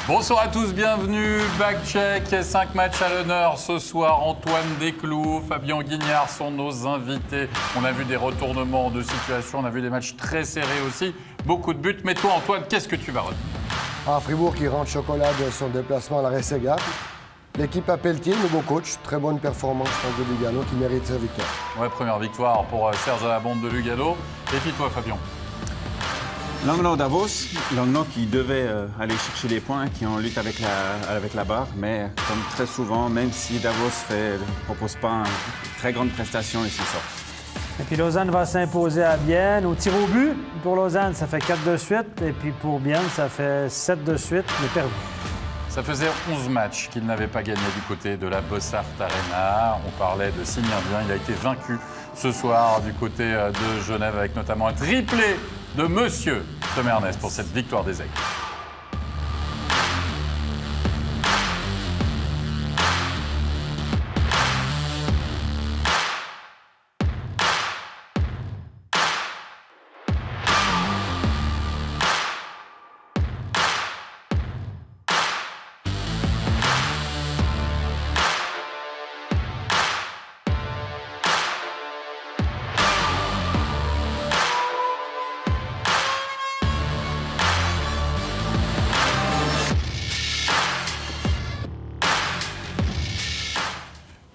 Bonsoir à tous, bienvenue. Backcheck, 5 matchs à l'honneur ce soir. Antoine Desclous, Fabien Guignard sont nos invités. On a vu des retournements de situation, on a vu des matchs très serrés aussi. Beaucoup de buts. Mais toi, Antoine, qu'est-ce que tu vas retenir? Fribourg qui rentre chocolat de son déplacement à la Resega. L'équipe à Pelletier, nouveau coach. Très bonne performance de Lugano qui mérite sa victoire. Ouais, première victoire pour Serge Alabonde de Lugano. Et puis toi, Fabien? Langnau-Davos, Langnau qui devait aller chercher les points, qui est en lutte avec la barre, mais comme très souvent, même si Davos ne propose pas une très grande prestation, ils s'en sortent. Et puis Lausanne va s'imposer à Bienne au tir au but. Pour Lausanne, ça fait 4 de suite. Et puis pour Bienne, ça fait 7 de suite, mais perdu. Ça faisait 11 matchs qu'il n'avait pas gagné du côté de la Bossart Arena. On parlait de Simirdien. Il a été vaincu ce soir du côté de Genève avec notamment un triplé de Monsieur Tom Ernest pour cette victoire des Aigles.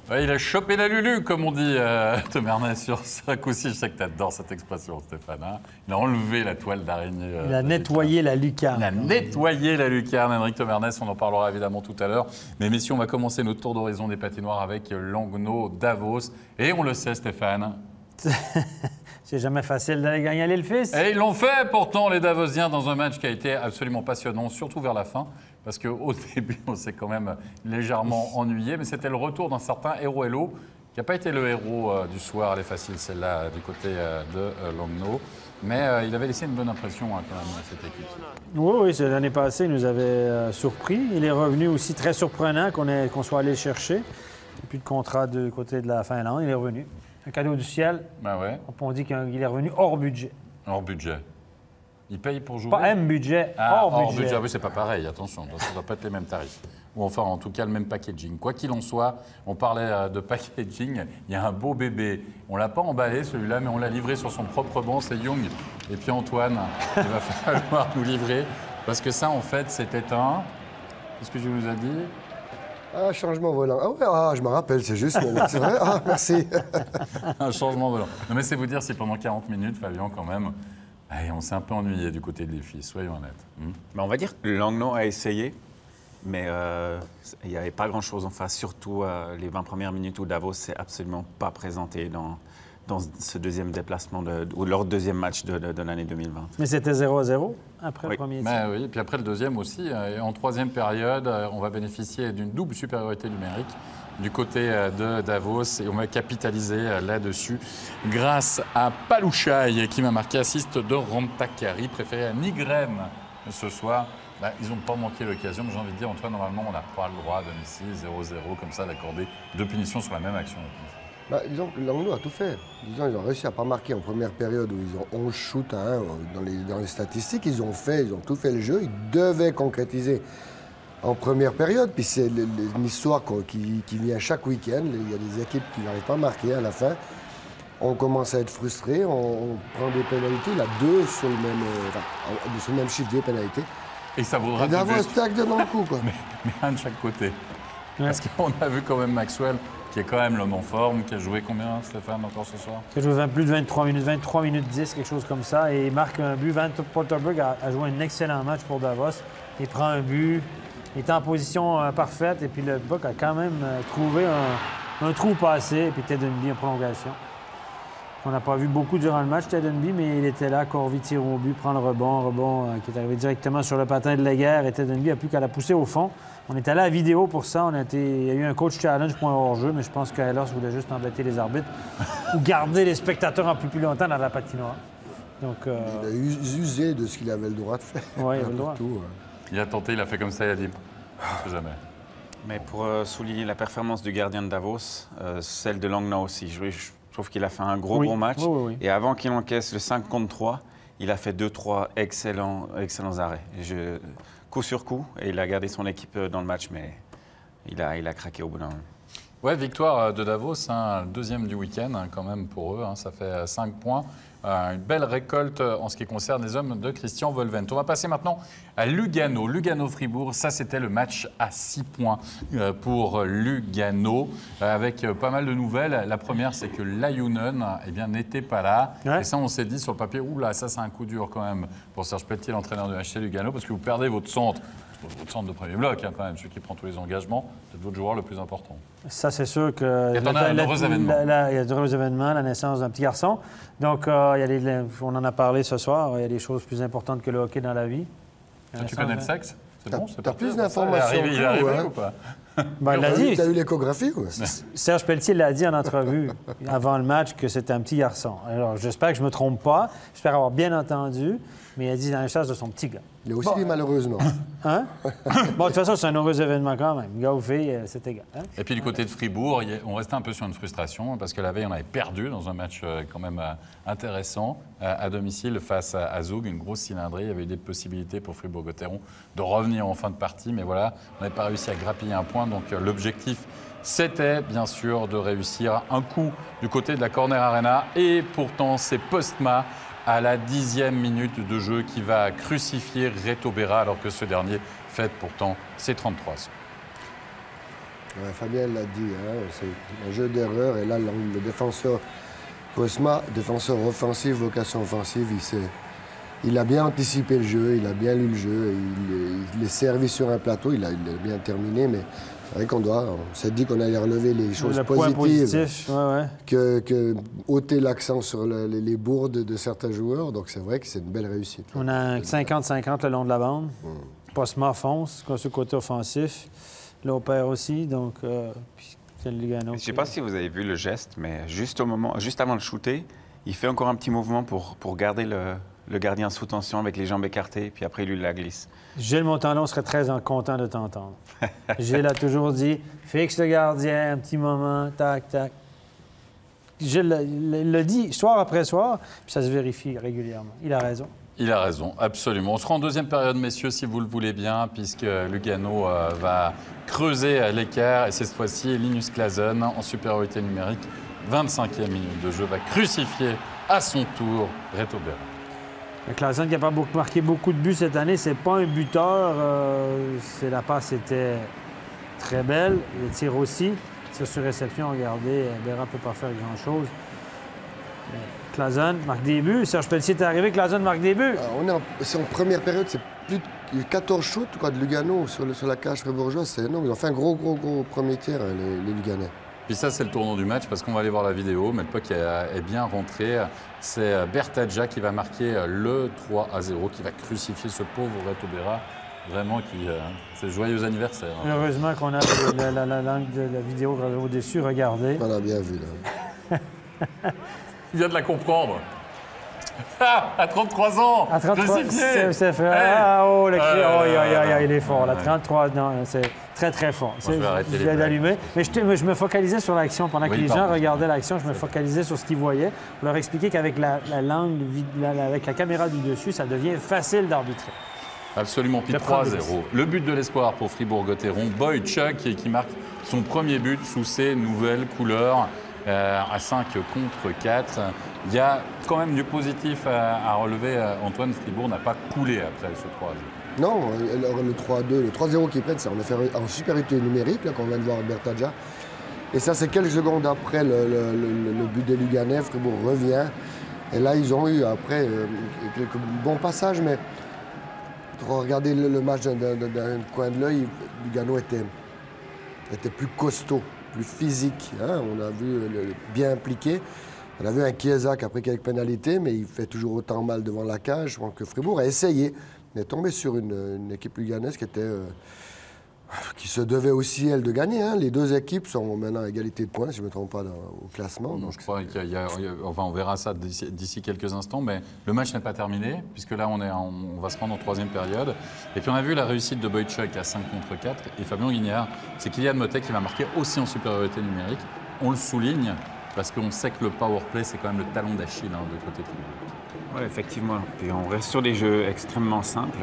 Ouais, il a chopé la Lulu, comme on dit, Tom Ernest, sur ce coup-ci. Je sais que tu adores cette expression, Stéphane. Hein. Il a enlevé la toile d'araignée. Il a nettoyé la lucarne. Il a nettoyé la lucarne, Henrik Tom Ernest. On en parlera évidemment tout à l'heure. Mais messieurs, on va commencer notre tour d'horizon des patinoires avec Langnau-Davos. Et on le sait, Stéphane. C'est jamais facile d'aller gagner à l'île-Fils. Et ils l'ont fait, pourtant, les Davosiens, dans un match qui a été absolument passionnant, surtout vers la fin. Parce qu'au début, on s'est quand même légèrement ennuyé. Mais c'était le retour d'un certain Héro Hello, qui n'a pas été le héros du soir. Elle est facile, celle-là, du côté de Langnau. Mais il avait laissé une bonne impression, hein, quand même, à cette équipe. Oui, l'année passée, il nous avait surpris. Il est revenu aussi très surprenant qu'on soit allé le chercher. Et puis le contrat du côté de la Finlande, il est revenu. Un cadeau du ciel. Ben ouais. On dit qu'il est revenu hors budget. Hors budget. Il paye pour jouer? Pas M budget, hors budget. Oui, c'est pas pareil, attention. Ça ne doit pas être les mêmes tarifs. Ou enfin, en tout cas, le même packaging. Quoi qu'il en soit, on parlait de packaging. Il y a un beau bébé. On ne l'a pas emballé, celui-là, mais on l'a livré sur son propre banc. C'est Young. Et puis Antoine, il va falloir nous livrer. Parce que ça, en fait, c'était un... Qu'est-ce que je vous ai dit? Changement volant. Je me rappelle, c'est juste. C'est vrai? Merci. Un changement volant. Non, mais c'est vous dire si pendant 40 minutes, Fabien, quand même, on s'est un peu ennuyé du côté des filles, soyons honnêtes. Mais on va dire que Langnau a essayé, mais il n'y avait pas grand-chose en face, surtout les 20 premières minutes où Davos s'est absolument pas présenté dans ce deuxième déplacement, ou leur deuxième match de l'année 2020. Mais c'était 0-0 après le premier tir. Oui, et puis après le deuxième aussi. En troisième période, on va bénéficier d'une double supériorité numérique du côté de Davos et on va capitaliser là-dessus grâce à Palouchaï qui m'a marqué assist de Rantakari, préféré à Nygren ce soir. Ils n'ont pas manqué l'occasion, mais j'ai envie de dire, Antoine, normalement, on n'a pas le droit à domicile, 0-0, comme ça, d'accorder deux punitions sur la même action. Disons que Langnau a tout fait. Disons, ils ont réussi à ne pas marquer en première période où ils ont 11 shoots à 1 dans les statistiques. Ils ont tout fait le jeu. Ils devaient concrétiser en première période. Puis c'est une histoire qui vient chaque week-end. Il y a des équipes qui n'arrivent pas à marquer à la fin. On commence à être frustrés. On prend des pénalités. Il a deux sur le même chiffre, deux pénalités. Et ça vaudra d'avoir un stack dans le coup, quoi. mais un de chaque côté. Ouais. Parce qu'on a vu quand même Maxwell, qui est quand même l'homme en forme, qui a joué combien, Stéphane, encore ce soir? Qui a joué plus de 23 minutes 10, quelque chose comme ça. Et il marque un but. Van Potterberg a joué un excellent match pour Davos. Il prend un but. Il est en position parfaite. Et puis le Buck a quand même trouvé un trou passé. Et puis Ted Unby en prolongation. On n'a pas vu beaucoup durant le match, Ted Unby, mais il était là. Corvi tire au but, prend le rebond qui est arrivé directement sur le patin de Leguer. Et Ted Unby n'a plus qu'à la pousser au fond. On est allé à la vidéo pour ça. Il y a eu un coach challenge pour un hors-jeu, mais je pense qu'Ehlers voulait juste embêter les arbitres ou garder les spectateurs un peu plus longtemps dans la patinoire. Donc, il a usé de ce qu'il avait le droit de faire. Oui, il avait le droit. Il a tenté, il a fait comme ça, il a dit on ne sait jamais. Mais pour souligner la performance du gardien de Davos, celle de Langnau aussi. Je trouve qu'il a fait un gros match. Oui. Et avant qu'il encaisse le 5 contre 3, il a fait 2-3 excellents arrêts. coup sur coup et il a gardé son équipe dans le match, mais il a craqué au bout d'un moment. Ouais, victoire de Davos, hein, le deuxième du week-end quand même pour eux, hein, ça fait 5 points. Une belle récolte en ce qui concerne les hommes de Christian Volvent. On va passer maintenant à Lugano. Lugano-Fribourg, ça c'était le match à 6 points pour Lugano, avec pas mal de nouvelles. La première, c'est que Lajunen n'était pas là. Ouais. Et ça, on s'est dit sur le papier, oula, ça c'est un coup dur quand même pour Serge Pelletier, l'entraîneur de HC Lugano, parce que vous perdez votre centre de premier bloc, hein, quand même, celui qui prend tous les engagements, c'est votre joueur le plus important. Ça, c'est sûr que... Il y a un heureux événement. Il y a d'heureux événements, la naissance d'un petit garçon. Donc, on en a parlé ce soir, il y a des choses plus importantes que le hockey dans la vie. Tu connais le sexe? C'est bon, t'as plus d'informations. Il est arrivé ou pas? Ben, il l'a dit. Tu as eu l'échographie ou? Serge Pelletier l'a dit en entrevue avant le match que c'était un petit garçon. Alors, j'espère que je ne me trompe pas. J'espère avoir bien entendu. Mais il a dit dans la chasse de son petit gars. Il a aussi dit malheureusement. Hein? Bon, de toute façon, c'est un heureux événement quand même. Gars ou fille, c'est égal. Hein? Et puis du côté de Fribourg, on restait un peu sur une frustration parce que la veille, on avait perdu dans un match quand même intéressant à domicile face à Zug, une grosse cylindrée. Il y avait eu des possibilités pour Fribourg-Gotteron de revenir en fin de partie. Mais voilà, on n'avait pas réussi à grappiller un point. Donc l'objectif, c'était bien sûr de réussir un coup du côté de la Corner Arena. Et pourtant, c'est Postma à la 10e minute de jeu qui va crucifier Reto Berra alors que ce dernier fête pourtant ses 33 ans. Ouais, Fabien l'a dit, hein, c'est un jeu d'erreur et là le défenseur Postma, défenseur offensif, vocation offensive, il a bien anticipé le jeu, il a bien lu le jeu, il est servi sur un plateau, il a bien terminé, mais c'est vrai on s'est dit qu'on allait relever les choses positives, que ôter l'accent sur les bourdes de certains joueurs, donc c'est vrai que c'est une belle réussite. On a 50-50 le long de la bande. Postma fonce, sur le côté offensif. Là, on perd aussi, donc c'est le Lugano. Je ne sais pas si vous avez vu le geste, mais juste avant de shooter, il fait encore un petit mouvement pour garder le gardien sous tension avec les jambes écartées, puis après, lui, la glisse. Gilles Montanon serait très content de t'entendre. Gilles a toujours dit « Fixe le gardien, un petit moment, tac, tac ». Gilles le dit soir après soir, puis ça se vérifie régulièrement. Il a raison. Il a raison, absolument. On sera en deuxième période, messieurs, si vous le voulez bien, puisque Lugano va creuser l'écart. Et cette fois-ci, Linus Klasen, en supériorité numérique, 25e minute de jeu, va crucifier à son tour Reto Berra. Klasen qui n'a pas marqué beaucoup de buts cette année, c'est pas un buteur. La passe était très belle. Le tir aussi. Tir sur réception, regardez, Berra ne peut pas faire grand-chose. Klasen marque des buts. Serge Pelletier est arrivé, Klasen marque des buts. C'est en première période, c'est il y a 14 shoots de Lugano sur la cage fribourgeoise. C'est énorme. Ils ont fait un gros premier tir, les Luganais. Puis ça, c'est le tournant du match parce qu'on va aller voir la vidéo. Mais le puck est bien rentré. C'est Bertadja qui va marquer le 3-0, qui va crucifier ce pauvre Reto Berra. Vraiment, c'est joyeux anniversaire. Hein. Heureusement qu'on a la langue de la vidéo au-dessus. Regardez. On l'a bien vu, là. Il vient de la comprendre. Ah, à 33 ans, à 33, crucifié. C'est fait. Ah, oh, le cri. Il est fort. Là, 33, non, c'est très, très fort. Moi, je vais d'allumer. Mais je me focalisais sur l'action. Pendant que les gens regardaient l'action, je me focalisais sur ce qu'ils voyaient. Pour leur expliquer qu'avec la langue, avec la caméra du dessus, ça devient facile d'arbitrer. Absolument, puis 3-0. Le but de l'espoir pour Fribourg-Gotteron, Boychuk qui marque son premier but sous ses nouvelles couleurs. À 5 contre 4. Il y a quand même du positif à relever. Antoine, Fribourg n'a pas coulé après ce 3-0. Non, le 3-2, le 3-0 qu'ils prennent, c'est en supériorité numérique, là, qu'on vient de voir Bertadja. Et ça, c'est quelques secondes après le but des Luganais. Fribourg revient. Et là, ils ont eu après quelques bons passages, mais pour regarder le match d'un coin de l'œil, Lugano était plus costaud, plus physique. Hein? On a vu bien impliqué. On a vu un Chiesa qui a pris quelques pénalités, mais il fait toujours autant mal devant la cage. Je pense que Fribourg a essayé. Il est tombé sur une équipe luganaise qui se devait aussi, elle, de gagner. Hein? Les deux équipes sont maintenant à égalité de points, si je ne me trompe pas, au classement. Donc, je crois on verra ça d'ici quelques instants, mais le match n'est pas terminé, puisque là, on va se rendre en troisième période. Et puis, on a vu la réussite de Boychuk à 5 contre 4. Et Fabien Guignard, c'est Kylian Motet qui va marquer aussi en supériorité numérique. On le souligne, parce qu'on sait que le power play, c'est quand même le talon d'Achille de côté de Fribourg. Oui, effectivement. Puis on reste sur des jeux extrêmement simples.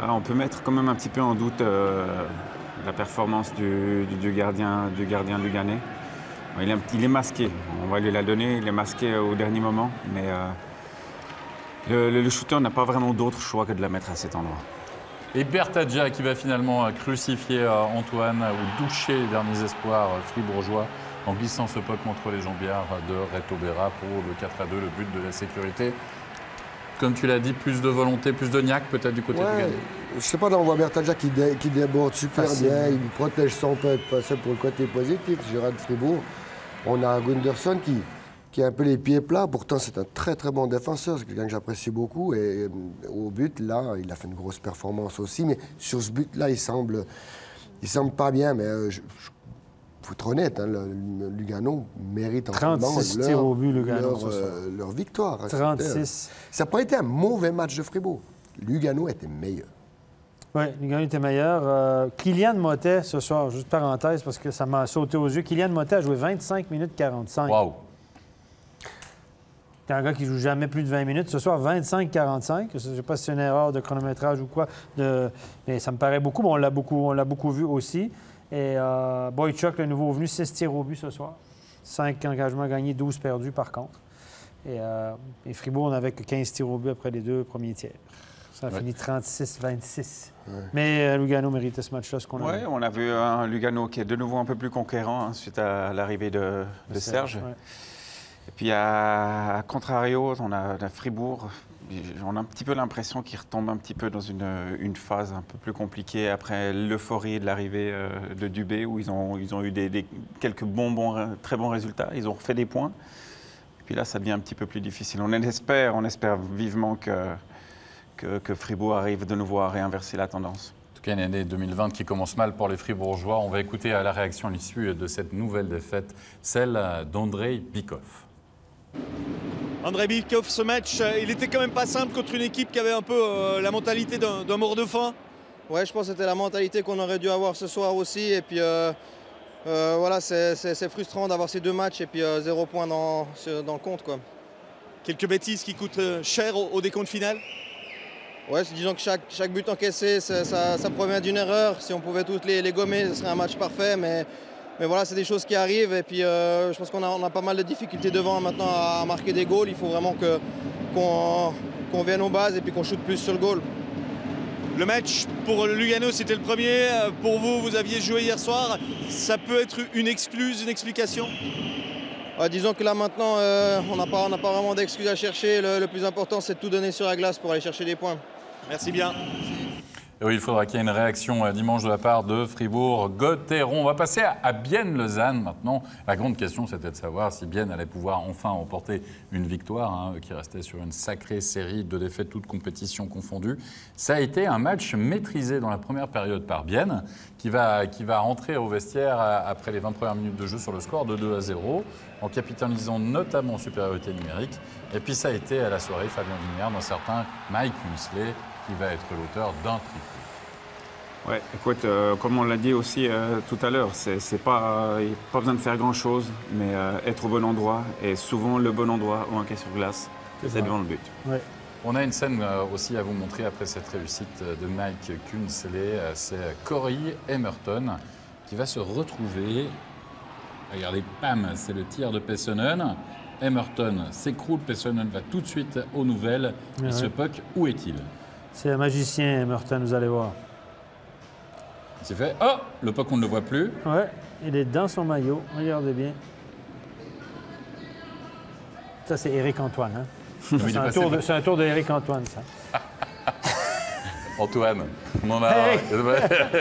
On peut mettre quand même un petit peu en doute la performance du gardien luganais. Il est masqué, on va lui la donner, il est masqué au dernier moment, mais le shooter n'a pas vraiment d'autre choix que de la mettre à cet endroit. Et Bertadja qui va finalement crucifier Antoine ou doucher les derniers espoirs fribourgeois en glissant ce puck contre les jambières de Reto Berra pour le 4-2, le but de la sécurité. Comme tu l'as dit, plus de volonté, plus de niaque peut-être du côté du Luganais. Je sais pas, là, on voit Bertadja qui déborde super bien, il protège son puck, ça pour le côté positif. Gérard Fribourg, on a Gunderson qui a un peu les pieds plats, pourtant c'est un très très bon défenseur, c'est quelqu'un que j'apprécie beaucoup, et au but, là, il a fait une grosse performance aussi, mais sur ce but-là, il semble pas bien, mais faut être honnête, hein, le Lugano mérite en 36 tirs au but, Lugano, leur victoire. 36. Ça n'a pas été un mauvais match de Fribourg. Lugano était meilleur. Oui, Lugano était meilleur. Kylian Motet, ce soir, juste parenthèse, parce que ça m'a sauté aux yeux. Kylian Motet a joué 25 minutes 45. Wow! C'est un gars qui joue jamais plus de 20 minutes. Ce soir, 25-45. Je ne sais pas si c'est une erreur de chronométrage ou quoi, mais ça me paraît beaucoup. Mais on l'a beaucoup vu aussi. Et Boychuk, le nouveau venu, 6 tirs au but ce soir. 5 engagements gagnés, 12 perdus par contre. Et Fribourg n'avait que 15 tirs au but après les 2 premiers tiers. Ça a fini 36-26. Ouais. Mais Lugano méritait ce match-là, ce qu'on a vu. Oui, on a vu un Lugano qui est de nouveau un peu plus conquérant suite à l'arrivée de Serge. Ouais. Et puis à contrario, on a Fribourg. On a un petit peu l'impression qu'ils retombent un petit peu dans une phase un peu plus compliquée après l'euphorie de l'arrivée de Dubé, où ils ont eu quelques très bons résultats. Ils ont refait des points. Et puis là, ça devient un petit peu plus difficile. On espère vivement que Fribourg arrive de nouveau à réinverser la tendance. En tout cas, une année 2020 qui commence mal pour les Fribourgeois. On va écouter la réaction à l'issue de cette nouvelle défaite, celle d'Andrei Bikov. Andrei Bikov, ce match, il était quand même pas simple contre une équipe qui avait un peu la mentalité d'un mort de faim. Ouais, je pense que c'était la mentalité qu'on aurait dû avoir ce soir aussi. Et puis voilà, c'est frustrant d'avoir ces 2 matchs et puis 0 points dans le compte, quoi. Quelques bêtises qui coûtent cher au décompte final. Ouais, disons que chaque but encaissé, ça provient d'une erreur. Si on pouvait toutes les gommer, ce serait un match parfait. Mais voilà, c'est des choses qui arrivent et puis je pense qu'on a pas mal de difficultés devant maintenant à marquer des goals. Il faut vraiment qu'on vienne aux bases et puis qu'on shoote plus sur le goal. Le match pour le Lugano, c'était le premier. Pour vous, vous aviez joué hier soir. Ça peut être une excuse, une explication? Disons que là maintenant, on n'a pas vraiment d'excuses à chercher. Le plus important, c'est de tout donner sur la glace pour aller chercher des points. Merci bien. Et oui, il faudra qu'il y ait une réaction dimanche de la part de Fribourg-Gotteron. On va passer à Bienne-Lausanne maintenant. La grande question, c'était de savoir si Bienne allait pouvoir enfin emporter une victoire, qui restait sur une sacrée série de défaites, toutes compétitions confondues. Ça a été un match maîtrisé dans la première période par Bienne, qui va rentrer au vestiaire après les 20 premières minutes de jeu sur le score de 2-0, en capitalisant notamment en supériorité numérique. Et puis ça a été à la soirée Fabien Vignard, d'un certain Mike Hunsley, qui va être l'auteur d'un triplé. Ouais, écoute, comme on l'a dit aussi tout à l'heure, il n'y a pas besoin de faire grand-chose, mais être au bon endroit, et souvent le bon endroit ou un quai sur glace, c'est devant le but. Ouais. On a une scène aussi à vous montrer après cette réussite de Mike Hunsley. C'est Corey Emerton qui va se retrouver. Regardez, pam, c'est le tir de Pessonen. Emerton s'écroule, Pessonen va tout de suite aux nouvelles. Et ce puck, où est-il? C'est un magicien, Emerton, vous allez voir. C'est fait. Oh, le puck, on ne le voit plus. Oui, il est dans son maillot. Regardez bien. Ça, c'est Éric Antoine. Hein? C'est un tour de Éric Antoine, ça. Antoine, on en a... Hey!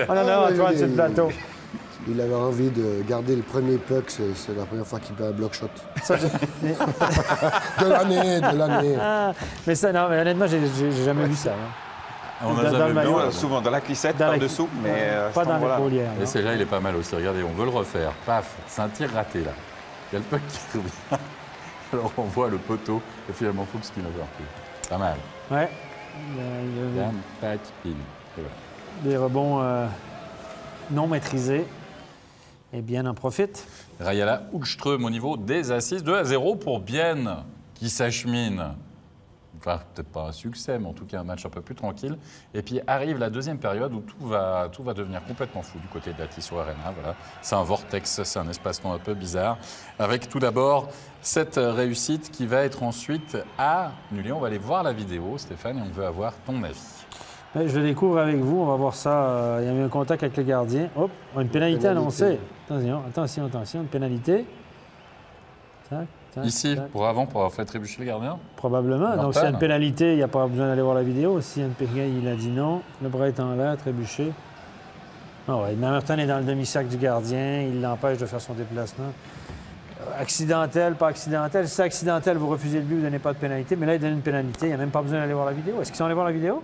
On en a Antoine sur le plateau. Il avait envie de garder le premier puck, c'est la première fois qu'il fait un block shot. De l'année. Mais ça, non, mais honnêtement, j'ai jamais vu ça. Hein. On a jamais vu. Souvent dans la cuissette, par-dessous, mais pas dans l'épaule. Et celui-là, il est pas mal aussi. Regardez, on veut le refaire. Paf, c'est un tir raté, là. Il y a le puck qui revient. Alors on voit le poteau, et finalement Fuchs qui ne voit plus. Pas mal. Ouais. Des rebonds non maîtrisés. Et Bienne en profite. Rayala Hugström au niveau des assises. 2-0 pour Bienne qui s'achemine enfin peut-être pas un succès, mais en tout cas un match un peu plus tranquille. Et puis arrive la deuxième période où tout va devenir complètement fou du côté de la Tissot Arena. Voilà. C'est un vortex, c'est un espace-temps un peu bizarre. Avec tout d'abord cette réussite qui va être ensuite annulée. On va aller voir la vidéo, Stéphane, et on veut avoir ton avis. Je le découvre avec vous, on va voir ça. Il y a eu un contact avec le gardien. Hop, une pénalité annoncée. Attention, une pénalité. Tac, tac, Ici, tac. pour avoir fait trébucher le gardien? Probablement. Donc, Norton. s'il y a une pénalité, il n'y a pas besoin d'aller voir la vidéo. Si il y a une pénalité, il a dit non. Le bras est en l'air, trébuché. Ah ouais, Norton est dans le demi-cercle du gardien. Il l'empêche de faire son déplacement. Accidentel, pas accidentel. Si c'est accidentel, vous refusez le but, vous ne donnez pas de pénalité. Mais là, il donne une pénalité. Il n'y a même pas besoin d'aller voir la vidéo. Est-ce qu'ils sont allés voir la vidéo?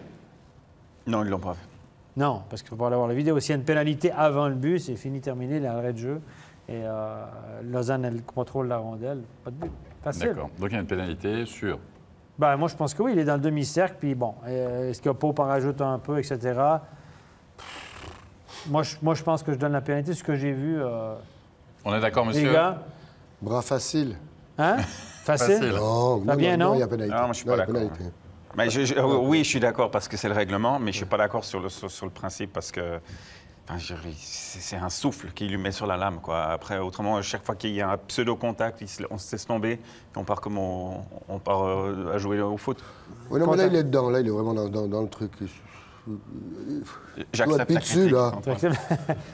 Non, ils ne l'ont pas fait. Non, parce qu'il ne faut pas aller voir la vidéo. S'il y a une pénalité avant le but, c'est fini, terminé, l'arrêt de jeu. Et Lausanne, elle contrôle la rondelle. Pas de but. Facile. D'accord. Donc il y a une pénalité sur... Ben, moi, je pense que oui. Il est dans le demi-cercle. Puis bon, est-ce que Pope en rajoute un peu, etc. Moi, je pense que je donne la pénalité. Ce que j'ai vu... On est d'accord, monsieur? Les gars, Bras facile. hein? Facile? Facile. Non, Fabien, non? il y a pénalité. Non, moi, je suis pas il y a d'accord. pénalité. Mais oui, je suis d'accord parce que c'est le règlement, mais je ne suis pas d'accord sur le principe parce que enfin, c'est un souffle qui lui met sur la lame, quoi. Après, autrement, chaque fois qu'il y a un pseudo-contact, on se laisse tomber et on part comme on part à jouer au foot. Oui, non, mais là, il est dedans. Là, il est vraiment dans le truc. J'accepte plus la dessus, critique, là. Antoine.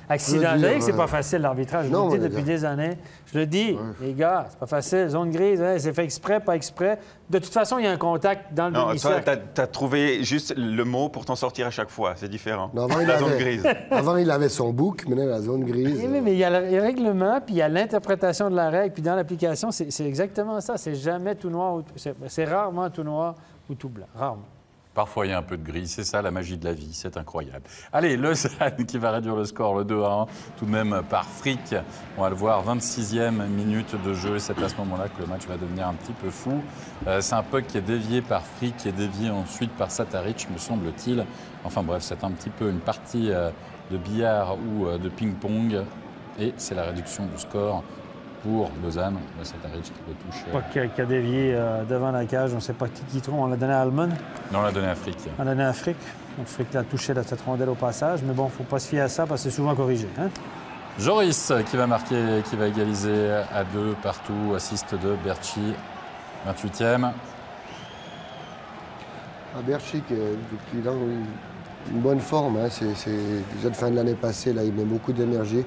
Accidentel, c'est ouais. pas facile l'arbitrage. Je Non, vous le dis mais depuis bien. des années. Je le dis, les gars, c'est pas facile. Zone grise, hein, c'est fait exprès, pas exprès. De toute façon, il y a un contact dans le Non, toi, demi-cercle. tu as trouvé juste le mot pour t'en sortir à chaque fois. C'est différent. Non, avant, il La zone avait- grise. Avant, il avait son bouc, maintenant, la zone grise. Oui, mais il y a le règlement, puis il y a l'interprétation de la règle, puis dans l'application, c'est exactement ça. C'est jamais tout noir, c'est rarement tout noir ou tout blanc. Rarement. Parfois, il y a un peu de gris. C'est ça, la magie de la vie. C'est incroyable. Allez, Lausanne qui va réduire le score, le 2-1, tout de même par Frick. On va le voir, 26e minute de jeu. C'est à ce moment-là que le match va devenir un petit peu fou. C'est un puck qui est dévié par Frick, qui est dévié ensuite par Sataric, me semble-t-il. Enfin bref, c'est un petit peu une partie de billard ou de ping-pong. Et c'est la réduction du score pour Lausanne. Sataric qui le touche. Pas qui a dévié devant la cage. On ne sait pas qui trouve. On l'a donné à Almond. Non, on l'a donné à Frick. On l'a donné à Frick. Donc Frick l'a touché dans cette rondelle au passage. Mais bon, il ne faut pas se fier à ça parce que c'est souvent corrigé. Hein? Joris qui va marquer, qui va égaliser à 2 partout. Assist de Berchi, 28e. Berchi qui est dans une bonne forme. Hein. C'est déjà de fin de l'année passée, là, il met beaucoup d'énergie.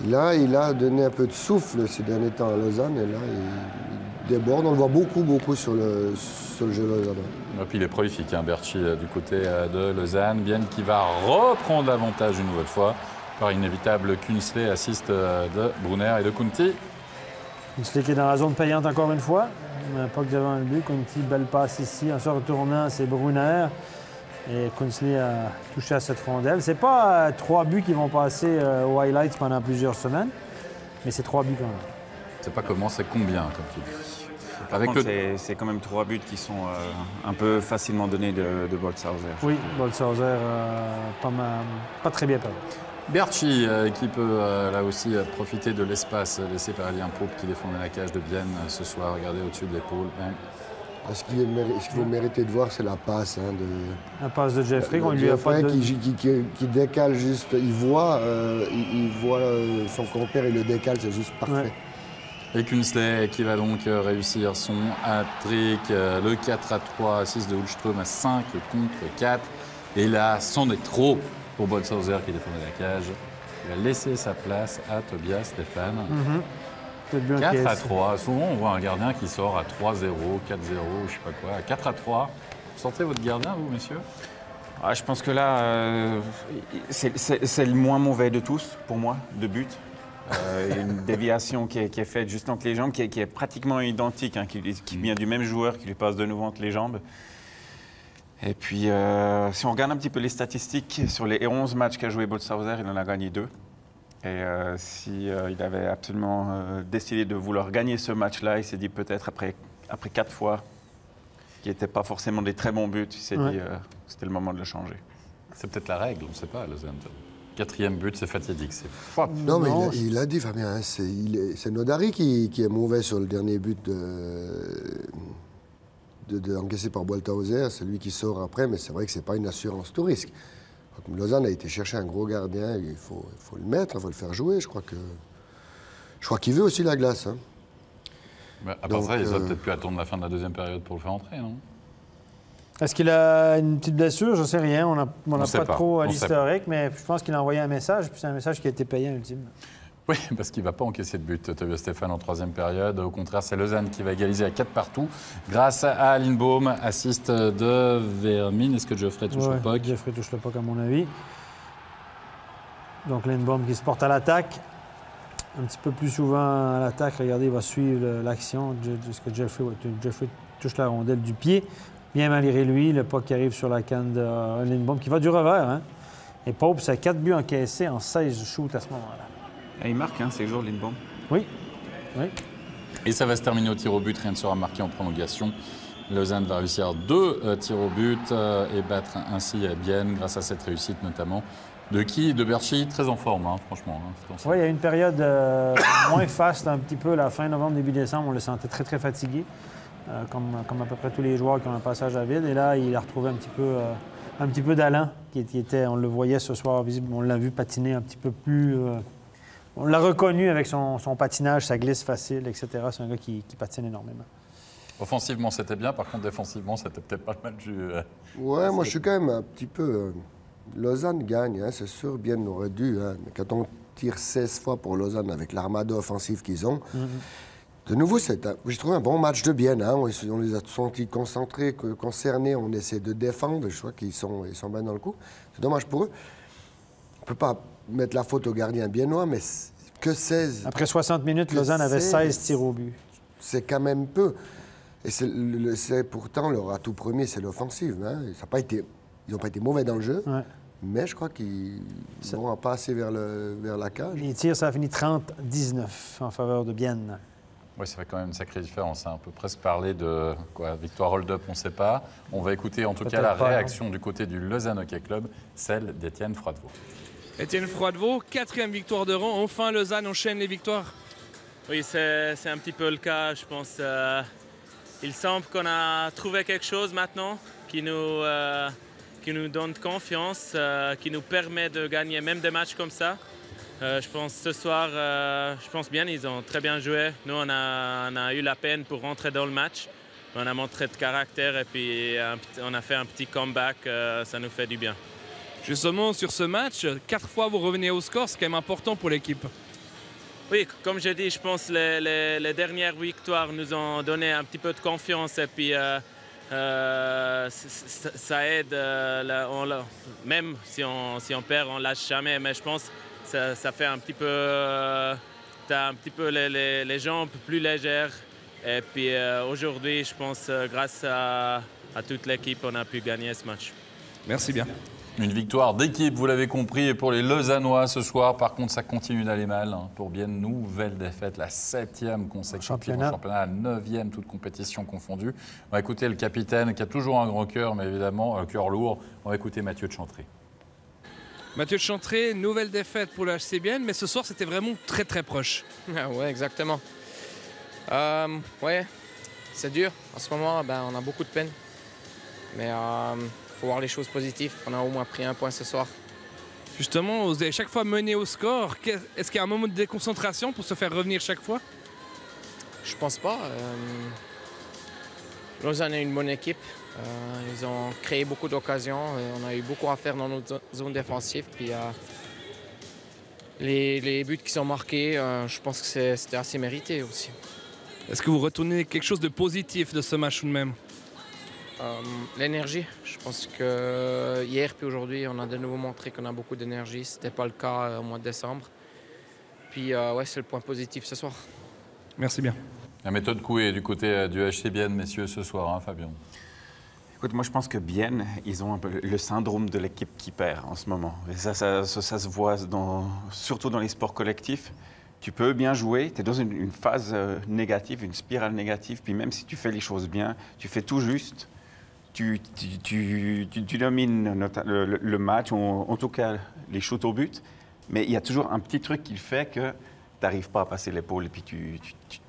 Là, il a donné un peu de souffle ces derniers temps à Lausanne. Et là, il déborde. On le voit beaucoup sur le jeu lausannois. Et puis il est prolifique, hein, Berchi, du côté de Lausanne. Bien qui va reprendre l'avantage une nouvelle fois par inévitable Künzle, assist de Brunner et de Kunti. Künzle qui est dans la zone payante encore une fois. Un puck devant le but. Kunti, belle passe ici. En se retournant, c'est Brunner. Et Künzle a touché à cette rondelle. C'est pas 3 buts qui vont passer aux highlights pendant plusieurs semaines, mais c'est 3 buts quand même. C'est pas comment, c'est combien, comme tu dis. Par contre, c'est quand même 3 buts qui sont un peu facilement donnés de Boltzhauser. Oui, Boltzhauser, pas très bien parlé. Berchi qui peut là aussi profiter de l'espace laissé par Alien Pope qui défendait la cage de Bienne ce soir. Regardez au-dessus de l'épaule. Ce qu'il faut mériter de voir, c'est la passe. Hein, La passe de Jeffrey, on lui a pas Jeffrey de... qui décale juste. Il voit son compère, il le décale, c'est juste parfait. Ouais. Et Künzle qui va donc réussir son hat-trick, le 4-3, 6 de Hultström à 5 contre 4. Et là, c'en est trop pour Boltzhauser qui défendait la cage. Il a laissé sa place à Tobias Stéphane. 4-3. Souvent, on voit un gardien qui sort à 3-0, 4-0, je sais pas quoi. À 4-3. Sentez votre gardien, vous, messieurs? Je pense que là, c'est le moins mauvais de tous, pour moi, de but. Une déviation qui est faite juste entre les jambes, qui est pratiquement identique, hein, qui vient du même joueur, qui lui passe de nouveau entre les jambes. Et puis, si on regarde un petit peu les statistiques, sur les 11 matchs qu'a joué Boltzhauser, il en a gagné 2. Et s'il avait absolument décidé de vouloir gagner ce match-là, il s'est dit peut-être après 4 fois, qui n'étaient pas forcément des très bons buts, il s'est dit que c'était le moment de le changer. C'est peut-être la règle, on ne sait pas, Lausanne. 4e but, c'est fatidique. Non, mais il a dit, Fabien, hein, c'est Nodari qui est mauvais sur le dernier but d'encaisser par Balthauser, c'est lui qui sort après, mais c'est vrai que c'est pas une assurance tout risque. Comme Lausanne a été chercher un gros gardien, il faut le mettre, il faut le faire jouer. Je crois qu'il veut aussi la glace. Hein. À part ça, ils auraient peut-être pu attendre la fin de la deuxième période pour le faire entrer, non? Est-ce qu'il a une petite blessure? Je ne sais rien. On n'a pas trop On l'historique, mais je pense qu'il a envoyé un message, puis c'est un message qui a été payé en ultime. Oui, parce qu'il ne va pas encaisser de but, Tobias Stéphane, en troisième période. Au contraire, c'est Lausanne qui va égaliser à 4-4 grâce à Lindbaum, assist de Vermin. Est-ce que Geoffrey touche le puck? Geoffrey touche le puck, à mon avis. Donc Lindbaum qui se porte à l'attaque. Un petit peu plus souvent à l'attaque. Regardez, il va suivre l'action jusqu'à Geoffrey touche la rondelle du pied. Bien malgré lui, le puck qui arrive sur la canne de Lindbaum, qui va du revers. Hein? Et Pope, c'est 4 buts encaissés en 16 shoots à ce moment-là. Et il marque, hein, c'est toujours Lindbaum. Oui. Et ça va se terminer au tir au but. Rien ne sera marqué en prolongation. Lausanne va réussir 2 tirs au but et battre ainsi Bienne grâce à cette réussite notamment. De Berchi, très en forme, hein, franchement. Hein, oui, il y a une période moins faste, un petit peu, la fin novembre, début décembre, on le sentait très, très fatigué, comme à peu près tous les joueurs qui ont un passage à vide. Et là, il a retrouvé un petit peu d'allant, qui était, on le voyait ce soir, visible, on l'a vu patiner un petit peu plus... on l'a reconnu avec son patinage, sa glisse facile, etc. C'est un gars qui patine énormément. Offensivement, c'était bien. Par contre, défensivement, c'était peut-être pas le match du... Ouais, moi, je suis quand même un petit peu... Lausanne gagne, hein, c'est sûr, bien aurait dû. Hein. Mais quand on tire 16 fois pour Lausanne avec l'armada offensive qu'ils ont, de nouveau, j'ai trouvé un bon match de Bienne. Hein. On les a sentis concentrés, concernés, on essaie de défendre. Je crois qu'ils sont bien dans le coup. C'est dommage pour eux. On ne peut pas mettre la faute au gardien biennois, mais que 16. Après 60 minutes, Lausanne avait 16 tirs au but. C'est quand même peu. Et c'est pourtant leur atout premier, c'est l'offensive. Hein. Ils n'ont pas été mauvais dans le jeu, mais je crois qu'ils vont pas assez vers la cage. Les tirs, ça a fini 30-19 en faveur de Bienne. Oui, ça fait quand même une sacrée différence. Hein. On peut presque parler de victoire hold-up, on ne sait pas. On va écouter en tout cas la réaction du côté du Lausanne Hockey Club, celle d'Étienne Froidevaux. Étienne Froidevaux, 4e victoire de rang. Enfin, Lausanne enchaîne les victoires. Oui, c'est un petit peu le cas, je pense. Il semble qu'on a trouvé quelque chose maintenant qui nous donne confiance, qui nous permet de gagner même des matchs comme ça. Je pense ce soir, je pense bien, ils ont très bien joué. Nous, on a eu la peine pour rentrer dans le match. On a montré de caractère et puis on a fait un petit comeback, ça nous fait du bien. Justement, sur ce match, 4 fois vous revenez au score, c'est quand même important pour l'équipe. Oui, comme je dis, je pense que les dernières victoires nous ont donné un petit peu de confiance et puis ça aide, même si on perd, on ne lâche jamais, mais je pense que ça fait un petit peu, t'as un petit peu les jambes plus légères. Et puis aujourd'hui, je pense, grâce à toute l'équipe, on a pu gagner ce match. Merci bien. Une victoire d'équipe, vous l'avez compris, et pour les Lausannois ce soir, par contre, ça continue d'aller mal. Hein. Pour Bienne, nouvelle défaite, la 7e consécutive en championnat, la 9e, toute compétition confondue. On va écouter le capitaine qui a toujours un grand cœur, mais évidemment, un cœur lourd. On va écouter Mathieu de Chantré. Mathieu de Chantré, nouvelle défaite pour le HC Bienne, mais ce soir, c'était vraiment très très proche. Oui, exactement. Ouais, c'est dur. En ce moment, on a beaucoup de peine. Mais faut voir les choses positives. On a au moins pris un point ce soir. Justement, vous avez chaque fois mené au score. Est-ce qu'il y a un moment de déconcentration pour se faire revenir chaque fois? Je pense pas. Lausanne est une bonne équipe. Ils ont créé beaucoup d'occasions. On a eu beaucoup à faire dans notre zone défensive. Puis, les buts qui sont marqués, je pense que c'était assez mérité aussi. Est-ce que vous retenez quelque chose de positif de ce match tout de même? L'énergie. Je pense que hier puis aujourd'hui, on a de nouveau montré qu'on a beaucoup d'énergie. Ce n'était pas le cas au mois de décembre. Puis ouais, c'est le point positif ce soir. Merci bien. La méthode Coué du côté du HC Bienne, messieurs, ce soir, hein, Fabien? Écoute, moi je pense que Bienne, ils ont un peu le syndrome de l'équipe qui perd en ce moment. Et ça se voit surtout dans les sports collectifs. Tu peux bien jouer, tu es dans une phase négative, une spirale négative, puis même si tu fais les choses bien, tu fais tout juste, tu domines le match, ou en tout cas les shoots au but, mais il y a toujours un petit truc qui fait que tu n'arrives pas à passer l'épaule et puis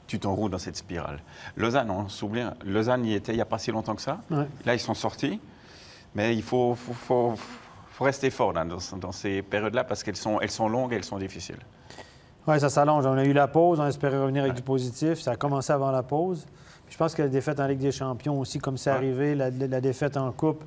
tu t'enroules dans cette spirale. Lausanne, on s'oublie, Lausanne y était il n'y a pas si longtemps que ça. Ouais. Là, ils sont sortis. Mais il faut rester fort là, dans ces périodes-là parce qu'elles sont longues et elles sont difficiles. Oui, ça s'allonge. On a eu la pause, on espérait revenir avec du positif. Ça a commencé avant la pause. Puis je pense que la défaite en Ligue des Champions aussi, comme c'est arrivé, la défaite en Coupe.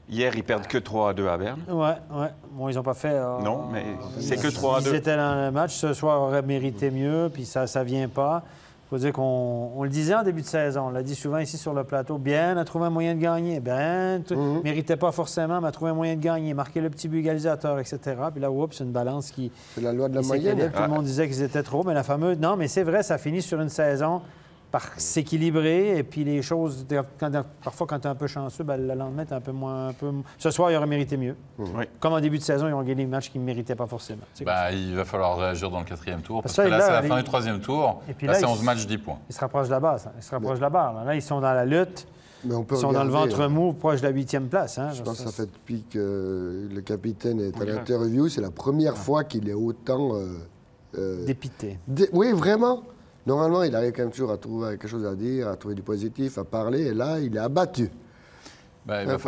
Hier, ils perdent que 3-2 à Berne. Oui. Bon, ils n'ont pas fait... Non, mais c'est que 3-2. Ils étaient dans le match. Ce soir, aurait mérité mieux, puis ça ne vient pas. Il faut dire qu'on le disait en début de saison. On l'a dit souvent ici sur le plateau. Bien, a trouvé un moyen de gagner. Bien, ne méritait pas forcément, mais a trouvé un moyen de gagner. Marquer le petit but égalisateur, etc. Puis là, oups, c'est une balance qui... C'est la loi de la moyenne. Tout le monde disait qu'ils étaient trop, mais la fameuse... Non, mais c'est vrai, ça finit sur une saison par s'équilibrer. Et puis les choses, parfois, quand tu es un peu chanceux, ben, le lendemain, tu es un peu moins... Ce soir, il aurait mérité mieux. Oui. Comme en début de saison, ils ont gagné des matchs qu'ils ne méritaient pas forcément. Il va falloir réagir dans le 4e tour. Parce que là, c'est la fin du 3e tour. Et puis là, c'est 11 matchs, 10 points. Ils se rapprochent de la base. Ils se rapprochent de la barre. Là, ils sont dans la lutte. Mais on peut ils sont dans le ventre mou, proche de la 8e place. Hein, je pense que ça fait depuis que le capitaine est à l'interview. C'est la première fois qu'il est autant... dépité. Oui, vraiment. Normalement, il arrive quand même toujours à trouver quelque chose à dire, à trouver du positif, à parler. Et là, il est abattu. Il va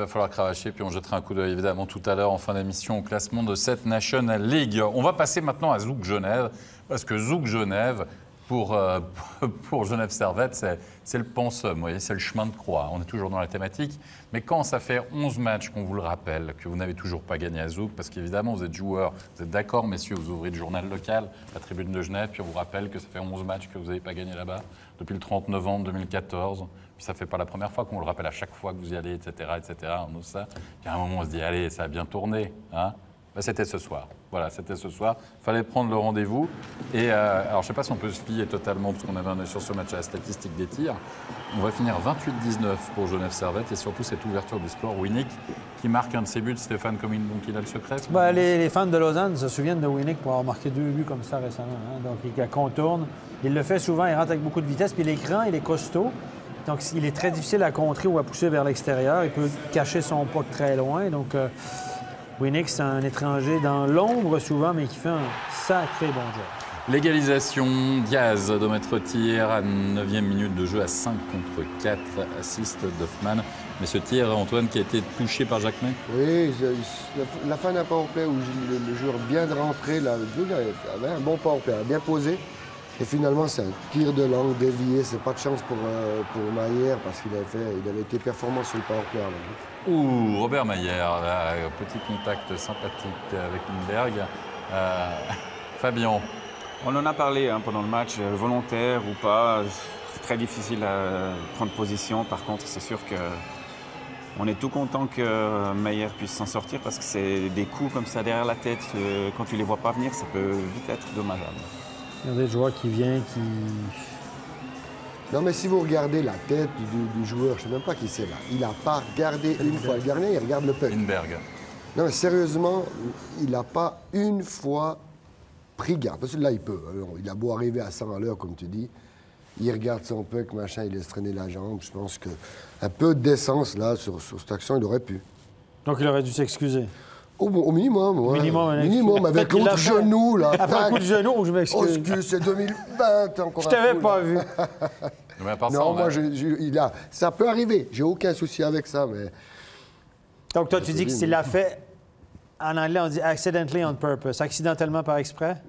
falloir cravacher. Puis on jettera un coup d'œil, évidemment, tout à l'heure, en fin d'émission, au classement de cette National League. On va passer maintenant à Zouk Genève. Parce que Zouk Genève, pour Genève Servette, c'est le pensum, vous voyez, c'est le chemin de croix. On est toujours dans la thématique. Mais quand ça fait 11 matchs qu'on vous le rappelle, que vous n'avez toujours pas gagné à Zouk, parce qu'évidemment, vous êtes joueurs, vous êtes d'accord, messieurs, vous ouvrez le journal local, la Tribune de Genève, puis on vous rappelle que ça fait 11 matchs que vous n'avez pas gagné là-bas, depuis le 30 novembre 2014. Puis ça ne fait pas la première fois qu'on le rappelle à chaque fois que vous y allez, etc., etc. On ose ça. Puis à un moment, on se dit, allez, ça a bien tourné, hein. C'était ce soir. Voilà, c'était ce soir. Il fallait prendre le rendez-vous. Et alors, je ne sais pas si on peut se fier totalement, parce qu'on avait un œil sur ce match à la statistique des tirs. On va finir 28-19 pour Genève Servette. Et surtout, cette ouverture du score, Winnick, qui marque un de ses buts. Stéphane Comine, donc il a le secret. Les fans de Lausanne se souviennent de Winnick pour avoir marqué 2 buts comme ça récemment. Hein. Donc, il contourne. Il le fait souvent, il rentre avec beaucoup de vitesse. Puis l'écran, il est costaud. Donc, il est très difficile à contrer ou à pousser vers l'extérieur. Il peut cacher son puck très loin. Donc... Winnick, c'est un étranger dans l'ombre souvent, mais qui fait un sacré bon job. L'égalisation, Diaz de mettre tir à 9e minute de jeu à 5 contre 4, assist d'Hoffman. Mais ce tir, Antoine, qui a été touché par Jacquemin. Oui, la fin d'un powerplay où le joueur vient de rentrer, là, il avait un bon powerplay, bien posé. Et finalement, c'est un tir de langue dévié. C'est pas de chance pour Maillère parce qu'il avait été performant sur le powerplay. Ouh, Robert Maillère, petit contact sympathique avec Lindberg. Fabien. On en a parlé pendant le match, volontaire ou pas. C'est très difficile à prendre position. Par contre, c'est sûr qu'on est tout content que Maillère puisse s'en sortir parce que c'est des coups comme ça derrière la tête. Quand tu les vois pas venir, ça peut vite être dommageable. Il y a des joueurs qui viennent, qui... Non, mais si vous regardez la tête du joueur, je ne sais même pas qui c'est là. Il n'a pas regardé une fois le gardien, il regarde le puck. Lindberg. Non, mais sérieusement, il n'a pas une fois pris garde. Parce que là, il peut. Alors, il a beau arriver à 100 à l'heure, comme tu dis. Il regarde son puck, machin, il laisse traîner la jambe. Je pense qu'un peu de décence, là, sur cette action, il aurait pu. Donc, il aurait dû s'excuser. Au minimum, ouais. Minimum, avec l'autre genou, là. Après un coup de genou, je m'excuse. Oh, excuse, c'est 2020, encore. Je t'avais pas vu. Mais à part non, ça, moi, ça peut arriver. J'ai aucun souci avec ça, mais... Donc, toi, tu dis que s'il l'a fait, en anglais, on dit « accidentally on purpose », accidentellement par exprès?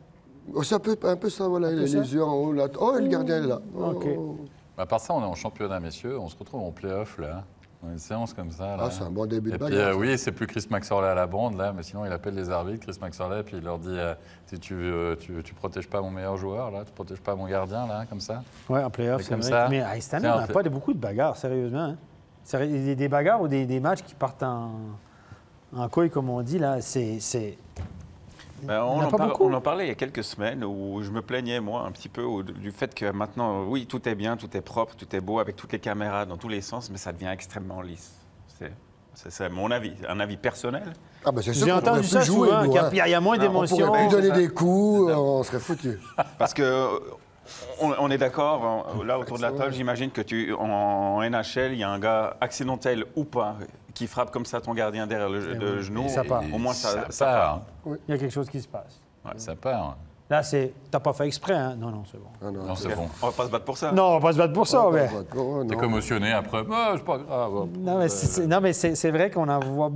C'est un peu ça, voilà, les yeux en haut, là. Oh, le gardien est là. Oh. OK. À part ça, on est en championnat, messieurs. On se retrouve en play-off, là. On a une séance comme ça, là. Ah, c'est un bon début de bagarre. Puis, oui, c'est plus Chris Maxorley à la bande, là, mais sinon, il appelle les arbitres, Chris Maxorley, puis il leur dit tu protèges pas mon meilleur joueur, là, tu protèges pas mon gardien, là, comme ça. Oui, en play-off, c'est vrai. Mais cette année, on n'a pas beaucoup de bagarres, sérieusement. Hein? Des bagarres ou des matchs qui partent en couille, comme on dit, là, c'est... on en parlait il y a quelques semaines où je me plaignais, moi, un petit peu du fait que maintenant, oui, tout est bien, tout est propre, tout est beau, avec toutes les caméras dans tous les sens, mais ça devient extrêmement lisse. C'est mon avis, un avis personnel. Ah ben c'est sûr j'ai entendu ça souvent, qu'il y a moins d'émotions. On pourrait plus donner des coups, on serait foutus. Parce que... On est d'accord, là autour de la table, j'imagine que en NHL, il y a un gars accidentel ou pas qui frappe comme ça ton gardien derrière le genou. Ça part. Au moins, ça part. part. Oui. Il y a quelque chose qui se passe. Ouais, ça part. Là, c'est... T'as pas fait exprès, hein? Non, non, c'est bon. Ah non, Non, c'est bon. On va pas se battre pour ça. Non, on va pas se battre pour ça, mais... T'es commotionné après. Ah, c'est pas grave. Non, mais c'est vrai qu'on en voit...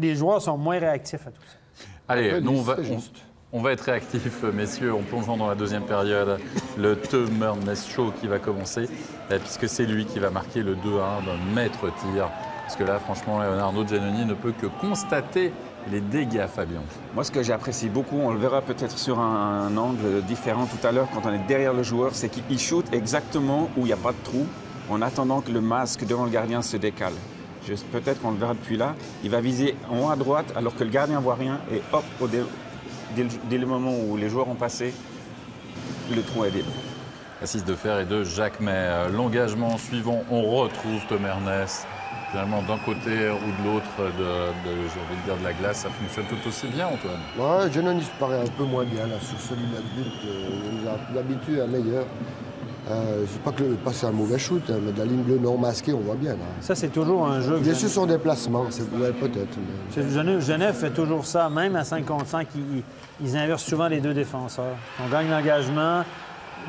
les joueurs sont moins réactifs à tout ça. Allez, nous, c'est juste. on va être réactifs, messieurs, en plongeant dans la deuxième période. Le Teumernes Show qui va commencer, puisque c'est lui qui va marquer le 2-1 d'un maître tir. Parce que là, franchement, Leonardo Giannoni ne peut que constater les dégâts, Fabien. Moi, ce que j'apprécie beaucoup, on le verra peut-être sur un angle différent tout à l'heure quand on est derrière le joueur, c'est qu'il shoot exactement où il n'y a pas de trou, en attendant que le masque devant le gardien se décale. Peut-être qu'on le verra depuis là. Il va viser en haut à droite alors que le gardien ne voit rien et hop, dès le moment où les joueurs ont passé, le trou est libre. Assise de fer et de Jacques May. L'engagement suivant, on retrouve Teumernes. Finalement, d'un côté ou de l'autre, j'ai envie de dire de la glace, ça fonctionne tout aussi bien, Antoine. Ouais, Giannoni se paraît un peu moins bien là, sur celui-là de but. Il nous a habitué à meilleur. C'est pas que c'est un mauvais shoot, hein, mais de la ligne bleue non masquée, on voit bien. Là. Ça, c'est toujours un jeu... Bien sûr, son déplacement, ouais, peut-être. Mais... Genève fait toujours ça, même à 5 contre 5, ils inversent souvent les deux défenseurs. On gagne l'engagement,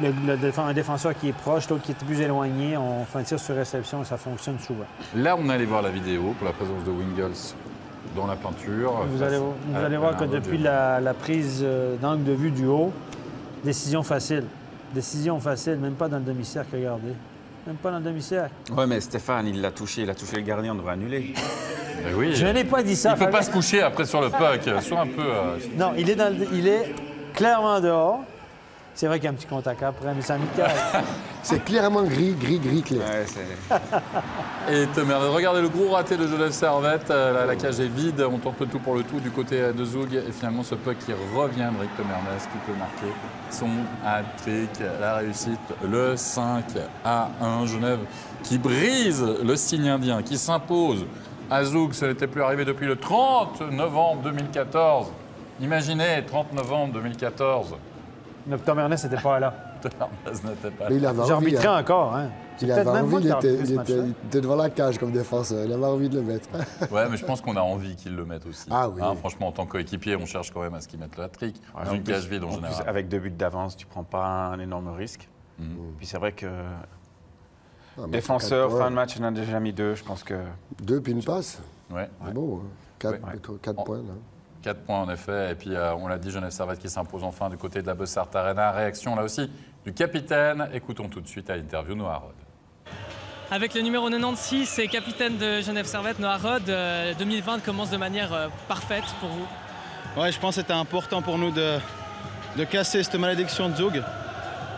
un défenseur qui est proche, l'autre qui est plus éloigné, on fait un tir sur réception et ça fonctionne souvent. Là, on allait voir la vidéo pour la présence de Wingles dans la peinture. Vous allez voir que depuis la prise d'angle de vue du haut, décision facile. Décision facile, même pas dans le demi-cercle, regardez. Même pas dans le demi-cercle. Ouais, mais Stéphane, il a touché le gardien, on devrait annuler. Mais oui. Je n'ai pas dit ça. Il ne peut pas se coucher après sur le puck. Sois un peu... Non, il est clairement dehors. C'est vrai qu'il y a un petit contact après, mais c'est amical. C'est clairement gris clair. Ouais, Et regardez le gros raté de Genève Servette. La cage est vide. On tente le tout pour le tout du côté de Zug. Et finalement, ce puck qui revient de Rick Teumernes qui peut marquer son hat-trick. La réussite, le 5-1. Genève qui brise le signe indien, qui s'impose à Zug. Ça n'était plus arrivé depuis le 30 novembre 2014. Imaginez, 30 novembre 2014. Teumernes n'était pas là. Mais il avait envie. J'arbitrais encore. Hein. Il avait envie, il était devant la cage comme défenseur. Il avait envie de le mettre. Ouais, mais je pense qu'on a envie qu'il le mette aussi. Ah oui. Franchement, en tant que coéquipier, on cherche quand même à ce qu'il mette le hat-trick. Dans une cage vide en général. Plus, avec 2 buts d'avance, tu ne prends pas un énorme risque. Puis c'est vrai que défenseur, fin de match, il en a déjà mis 2. Je pense que... 2 puis une passe. Ouais. C'est beau. 4 points. Là. 4 points en effet. Et puis on l'a dit, Genève Servette qui s'impose enfin du côté de la Bussard Arena. Réaction là aussi du capitaine. Écoutons tout de suite à l'interview Noah Rod. Avec le numéro 96 et capitaine de Genève Servette, Noah Rod, 2020 commence de manière parfaite pour vous. Ouais, je pense que c'était important pour nous de casser cette malédiction de Zug.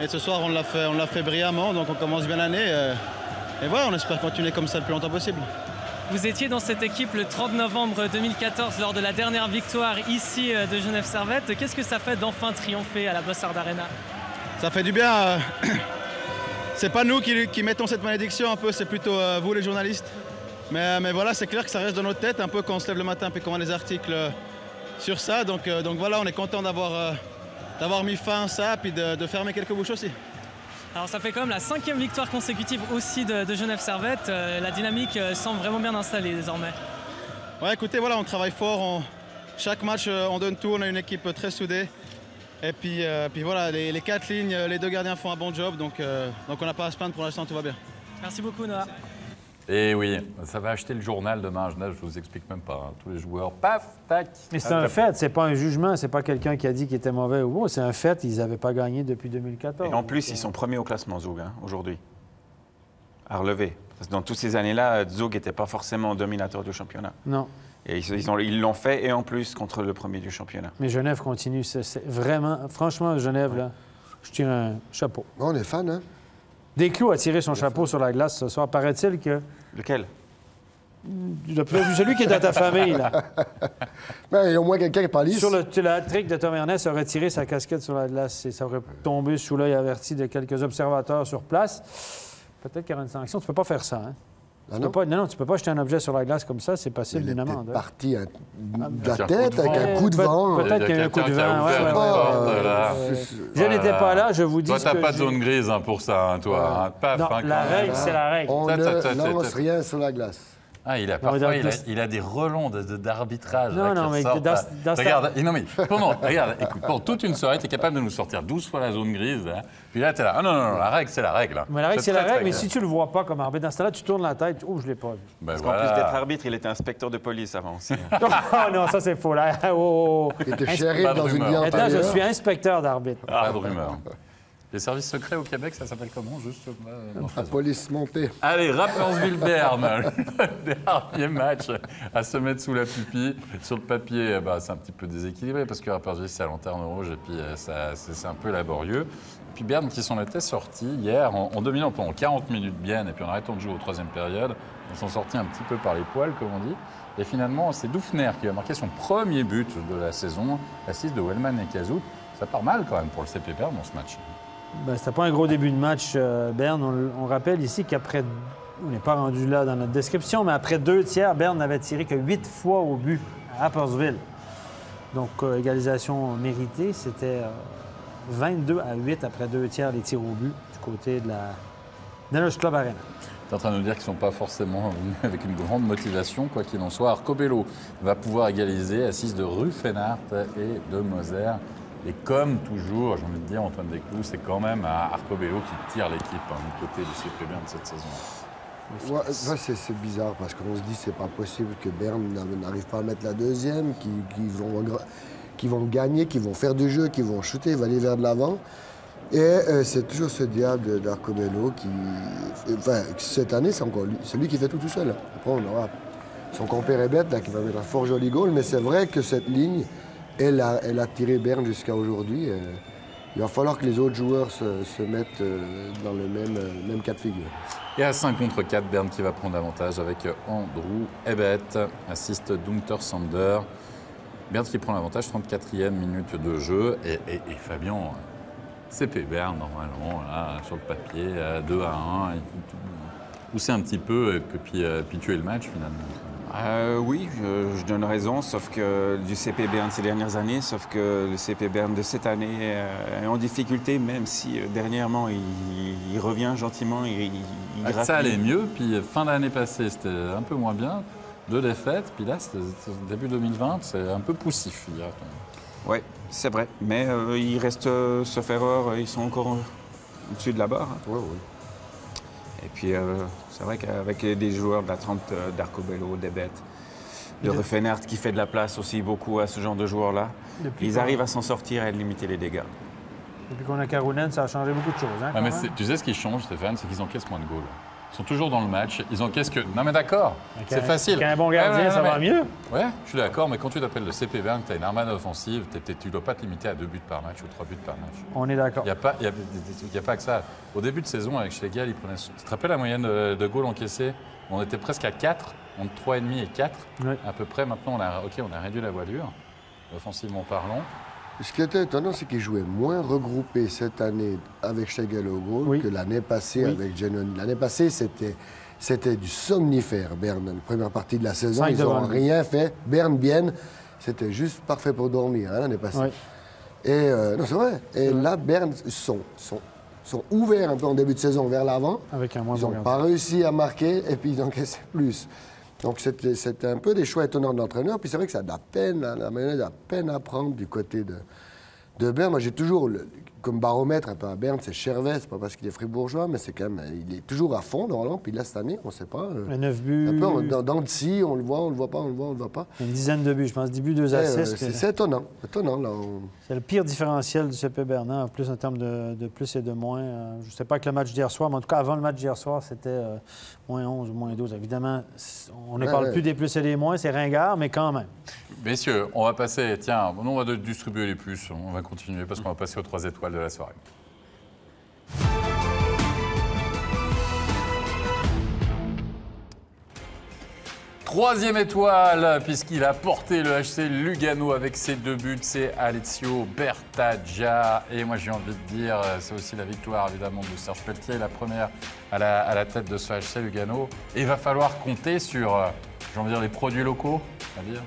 Et ce soir, on l'a fait brillamment, donc on commence bien l'année. Et voilà, on espère continuer comme ça le plus longtemps possible. Vous étiez dans cette équipe le 30 novembre 2014 lors de la dernière victoire ici de Genève Servette. Qu'est-ce que ça fait d'enfin triompher à la Bussard Arena? Ça fait du bien. C'est pas nous qui mettons cette malédiction un peu, c'est plutôt vous les journalistes. Mais voilà, c'est clair que ça reste dans notre tête un peu quand on se lève le matin et qu'on voit les articles sur ça. Donc voilà, on est content d'avoir mis fin à ça et de fermer quelques bouches aussi. Alors ça fait quand même la 5e victoire consécutive aussi de Genève Servette. La dynamique semble vraiment bien installée désormais. Ouais, écoutez, voilà, on travaille fort. Chaque match, on donne tout. On a une équipe très soudée. Et puis voilà, les 4 lignes, les 2 gardiens font un bon job. Donc on n'a pas à se plaindre, pour l'instant, tout va bien. Merci beaucoup, Noah. Et oui, ça va acheter le journal demain à Genève, je vous explique même pas. Tous les joueurs, paf, tac. Mais c'est un fait, c'est pas un jugement, c'est pas quelqu'un qui a dit qu'il était mauvais ou bon, c'est un fait, ils n'avaient pas gagné depuis 2014. Et en plus, ils sont premiers au classement, Zug, aujourd'hui, à relever. Parce que dans toutes ces années-là, Zug n'était pas forcément dominateur du championnat. Non. Et ils l'ont fait, et en plus, contre le premier du championnat. Mais Genève continue, c'est vraiment... Franchement, Genève, là, je tire un chapeau. On est fan, hein? Desclous a tiré son chapeau sur la glace ce soir. Paraît-il que... Lequel? Celui qui est dans ta famille, là. Ben, il y a au moins quelqu'un qui est pas lisse. Sur le hat-trick de Teumernes aurait tiré sa casquette sur la glace et ça aurait tombé sous l'œil averti de quelques observateurs sur place. Peut-être qu'il y aura une sanction. Tu ne peux pas faire ça, hein? Ah tu peux pas jeter un objet sur la glace comme ça, c'est passible d'une amende. Il est parti de la Avec tête avec un coup de vent. Peut-être qu'il y a eu un coup de vent. Je n'étais pas là, je vous dis. Toi, tu n'as pas de zone grise pour ça, hein, toi. Paf, non, la règle, c'est la règle. On ne lance rien sur la glace. Ah, parfois, il a des relents d'arbitrage. Non, mais regarde, écoute, pour toute une soirée, tu es capable de nous sortir 12 fois la zone grise. Hein. Puis là, tu es là. Ah non, la règle, c'est la règle. Hein. Mais la règle, c'est la règle, mais si tu le vois pas comme arbitre, dans ce temps-là, tu tournes la tête. Oh, je l'ai pas vu. Parce qu'en plus d'être arbitre, il était inspecteur de police avant aussi. Oh non, ça, c'est faux. Là. Il était shérif dans une vie antérieure. Maintenant, je suis inspecteur d'arbitre. Pas de rumeur. Les services secrets au Québec, ça s'appelle comment, juste La police montée. Allez, Rapperswil-Berne, le dernier match à se mettre sous la pupille. Sur le papier, c'est un petit peu déséquilibré parce que Rapperswil, c'est à lanterne rouge et puis c'est un peu laborieux. Et puis Berne qui s'en était sorti hier en dominant pendant 40 minutes bien et puis en arrêtant de jouer aux 3e période. Ils sont sortis un petit peu par les poils, comme on dit. Et finalement, c'est Dufner qui va marquer son premier but de la saison, assist de Wellman et Kazout. Ça part mal quand même pour le CP Berne dans ce match. C'était pas un gros début de match, Berne. On rappelle ici qu'après, on n'est pas rendu là dans notre description, mais après 2 tiers, Berne n'avait tiré que 8 fois au but à Rapperswil. Donc, égalisation méritée, c'était 22-8 après 2 tiers les tirs au but du côté de la Diners Club Arena. Tu es en train de nous dire qu'ils ne sont pas forcément venus avec une grande motivation, quoi qu'il en soit. Arcobello va pouvoir égaliser, assise de Ruffenhardt et de Moser. Et comme toujours, j'ai envie de dire, Antoine Desclous, c'est quand même Arcobello qui tire l'équipe du côté du CP Berne de cette saison. Ouais, c'est bizarre parce qu'on se dit c'est pas possible que Berne n'arrive pas à mettre la deuxième, qu'ils vont gagner, qu'ils vont faire du jeu, qu'ils vont shooter, ils vont aller vers de l'avant. Et c'est toujours ce diable d'Arcobello qui... Enfin, cette année, c'est lui qui fait tout seul. Après, on aura son compère Ebet là, qui va mettre un fort joli goal, mais c'est vrai que cette ligne... Elle a tiré Berne jusqu'à aujourd'hui. Il va falloir que les autres joueurs se mettent dans le même cas de figure. Et à 5 contre 4, Berne qui va prendre avantage avec Andrew Ebet, assiste Dunter Sander. Berne qui prend l'avantage, 34e minute de jeu. Et Fabien, CP Berne, normalement, là, sur le papier, 2-1. Pousser un petit peu et puis tuer le match finalement. Oui, je donne raison, sauf que du CP Berne ces dernières années, sauf que le CP Berne de cette année est en difficulté, même si dernièrement il revient gentiment, il gratte. Ça allait mieux, puis fin d'année passée c'était un peu moins bien, 2 défaites, puis là début 2020 c'est un peu poussif. Oui, c'est vrai, mais il reste, sauf erreur, ils sont encore au-dessus de la barre. Oui. Et puis, c'est vrai qu'avec des joueurs de la trempe d'Arcobello, d'Ebet, de Ruffenhardt qui fait de la place aussi beaucoup à ce genre de joueurs-là, ils arrivent à s'en sortir et à limiter les dégâts. Depuis qu'on a Caronen, ça a changé beaucoup de choses. Hein, mais tu sais ce qui change, Stéphane, c'est qu'ils encaissent moins de goals. Ils sont toujours dans le match, ils encaissent que... Non mais d'accord, c'est facile. Avec un bon gardien, ça va mieux. Ouais, je suis d'accord, mais quand tu t'appelles le CP Berne, tu as une armada offensive, tu ne dois pas te limiter à 2 buts par match ou 3 buts par match. On est d'accord. Il n'y a pas que ça. Au début de saison, avec Schlegel, il prenait... Tu te rappelles la moyenne de goals encaissés? On était presque à 4, entre 3,5 et 4, à peu près. Maintenant, on a réduit la voilure, offensivement parlant. Ce qui était étonnant, c'est qu'ils jouaient moins regroupés cette année avec Schlegel au goal que l'année passée avec Giannoni. L'année passée, c'était du somnifère, Berne. La première partie de la saison, ils n'ont rien fait. Berne, c'était juste parfait pour dormir l'année passée. Oui. Et non, c'est vrai. Et là, Berne sont ouverts un peu en début de saison vers l'avant. Ils n'ont pas réussi à marquer et puis ils encaissaient plus. Donc, c'était un peu des choix étonnants de l'entraîneur. Puis c'est vrai que ça a de la peine, la mayonnaise a de la peine à prendre du côté de Berne. Moi, j'ai toujours, comme baromètre un peu à Berne, c'est Chervet. C'est pas parce qu'il est fribourgeois, mais c'est quand même, il est toujours à fond normalement. Puis là, cette année, on ne sait pas. 9 buts. Un peu dans le scie, on le voit, on le voit pas, on le voit, on le voit pas. Une dizaine de buts, je pense. 10 buts, 2 assists. C'est étonnant. Là, c'est le pire différentiel du CP Berne, en plus en termes de plus et de moins. Je ne sais pas que le match d'hier soir, mais en tout cas, avant le match d'hier soir, c'était moins 11 ou moins 12. Évidemment, on ne parle plus des plus et des moins, c'est ringard, mais quand même. Messieurs, on va passer, tiens, on va distribuer les plus, on va continuer parce qu'on va passer aux 3 étoiles de la soirée. Troisième étoile, puisqu'il a porté le HC Lugano avec ses 2 buts, c'est Alessio Bertaggia. Et moi, j'ai envie de dire, c'est aussi la victoire, évidemment, de Serge Pelletier, la première à la tête de ce HC Lugano. Et il va falloir compter sur, j'ai envie de dire, les produits locaux, à dire.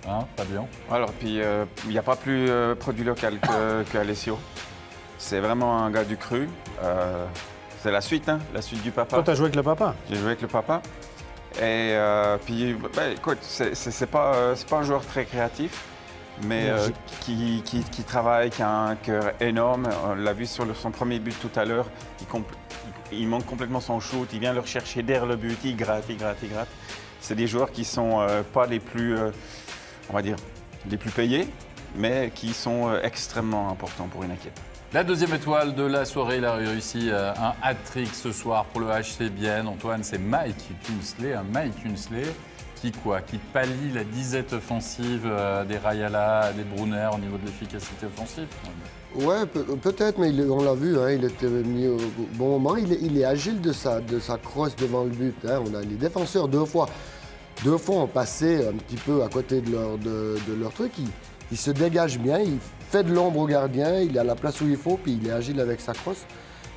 Hein, Fabien? Alors, puis, il n'y a pas plus produit local qu'Alessio. C'est vraiment un gars du cru. C'est la suite du papa. Toi, tu as joué avec le papa? J'ai joué avec le papa. Et puis, écoute, c'est pas un joueur très créatif, mais qui travaille, qui a un cœur énorme. On l'a vu sur son premier but tout à l'heure. Il manque complètement son shoot. Il vient le rechercher derrière le but. Il gratte. C'est des joueurs qui sont pas les plus, on va dire, les plus payés, mais qui sont extrêmement importants pour une équipe. La deuxième étoile de la soirée, il a réussi un hat-trick ce soir pour le HC Bienne. Antoine, c'est Mike Künzle, qui pallie la disette offensive des Rayala, des Brunner au niveau de l'efficacité offensive. Ouais, peut-être, mais on l'a vu, hein, il était mis au bon moment. Il est agile de sa crosse devant le but. Hein. On a les défenseurs deux fois ont passé un petit peu à côté de leur truc. Il se dégage bien, il fait de l'ombre au gardien, il est à la place où il faut, puis il est agile avec sa crosse.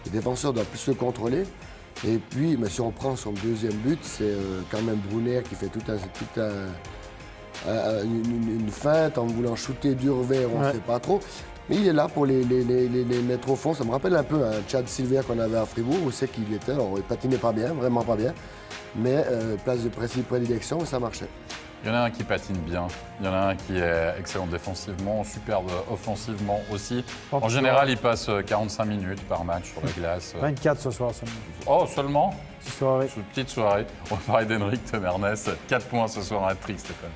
Les défenseurs doivent plus se contrôler. Et puis, mais si on prend son deuxième but, c'est quand même Brunner qui fait une feinte en voulant shooter dur vert, on ne sait pas trop. Mais il est là pour les mettre au fond. Ça me rappelle un peu un Chad Silver qu'on avait à Fribourg, où c'est qu'il était. Alors, il patinait pas bien, vraiment pas bien. Mais place de prédilection, ça marchait. Il y en a un qui patine bien, il y en a un qui est excellent défensivement, superbe offensivement aussi. En général, il passe 45 minutes par match sur la glace. 24 ce soir seulement. Oh, seulement? Petite soirée. Petite soirée. On va parler d'Henrik Temernes. 4 points ce soir en hat-trick, Stéphane.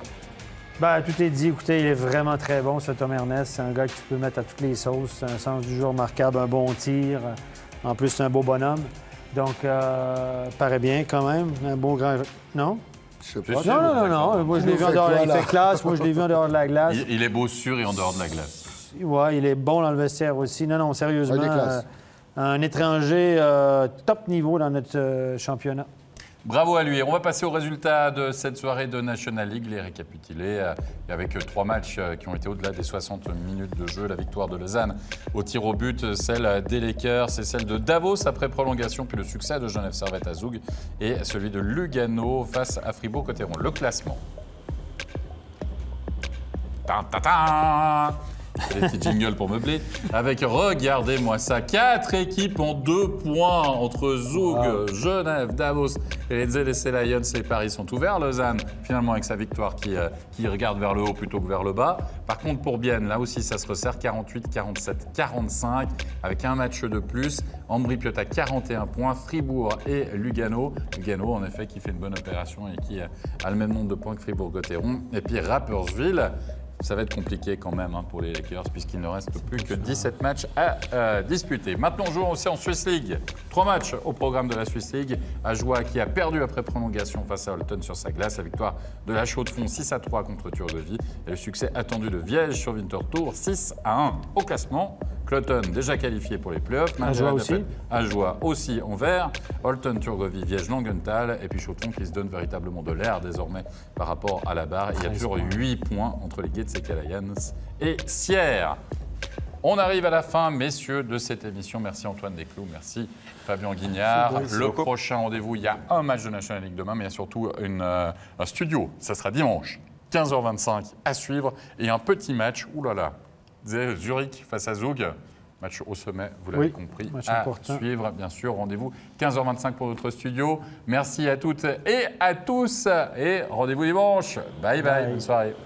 Tout est dit. Écoutez, il est vraiment très bon, ce Temernes. C'est un gars que tu peux mettre à toutes les sauces. Un sens du jeu remarquable, un bon tir. En plus, c'est un beau bonhomme. Donc, paraît bien quand même. Un beau grand... Non? Je sais pas. Non. Moi, je l'ai vu en dehors. Il fait classe. Moi, je l'ai vu en dehors de la glace. Il est beau sûr et en dehors de la glace. Oui, il est bon dans le vestiaire aussi. Non, sérieusement. Un étranger top niveau dans notre championnat. Bravo à lui. On va passer aux résultats de cette soirée de National League, les récapitulés, avec 3 matchs qui ont été au-delà des 60 minutes de jeu. La victoire de Lausanne au tir au but, celle des Lakers, c'est celle de Davos après prolongation, puis le succès de Genève Servette à Zug et celui de Lugano face à Fribourg-Cotteron. Le classement. Des petits jingles pour meubler. Avec, regardez-moi ça, 4 équipes en 2 points entre Zug, Genève, Davos et les ZSC Lions et Paris sont ouverts. Lausanne, finalement, avec sa victoire qui regarde vers le haut plutôt que vers le bas. Par contre, pour Bienne, là aussi, ça se resserre 48, 47, 45 avec un match de plus. Ambri-Piotta, 41 points. Fribourg et Lugano. Lugano, en effet, qui fait une bonne opération et qui a le même nombre de points que Fribourg-Gotteron. Et puis Rapperswil. Ça va être compliqué quand même pour les Lakers puisqu'il ne reste plus que 17 matchs à disputer. Maintenant, on joue aussi en Swiss League. 3 matchs au programme de la Swiss League. Ajoie qui a perdu après prolongation face à Holton sur sa glace. La victoire de la Chaux-de-Fonds 6-3 contre Turgovie. Et le succès attendu de Viège sur Winterthur 6-1 au classement. Cloton déjà qualifié pour les playoffs. Ajoie aussi en vert. Holton, Turgovie, Viège, Langenthal. Et puis Chaux-de-Fonds qui se donne véritablement de l'air désormais par rapport à la barre. Il y a toujours 8 points entre les Getseke Lions et Sierre. On arrive à la fin, messieurs, de cette émission. Merci Antoine Desclous, merci Fabien Guignard. Le prochain rendez-vous, il y a un match de National League demain, mais il y a surtout un studio. Ça sera dimanche, 15h25 à suivre. Et un petit match, Zurich face à Zug. Match au sommet, vous l'avez compris, à suivre, bien sûr. Rendez-vous 15h25 pour notre studio. Merci à toutes et à tous. Et rendez-vous dimanche. Bye bye, bonne soirée.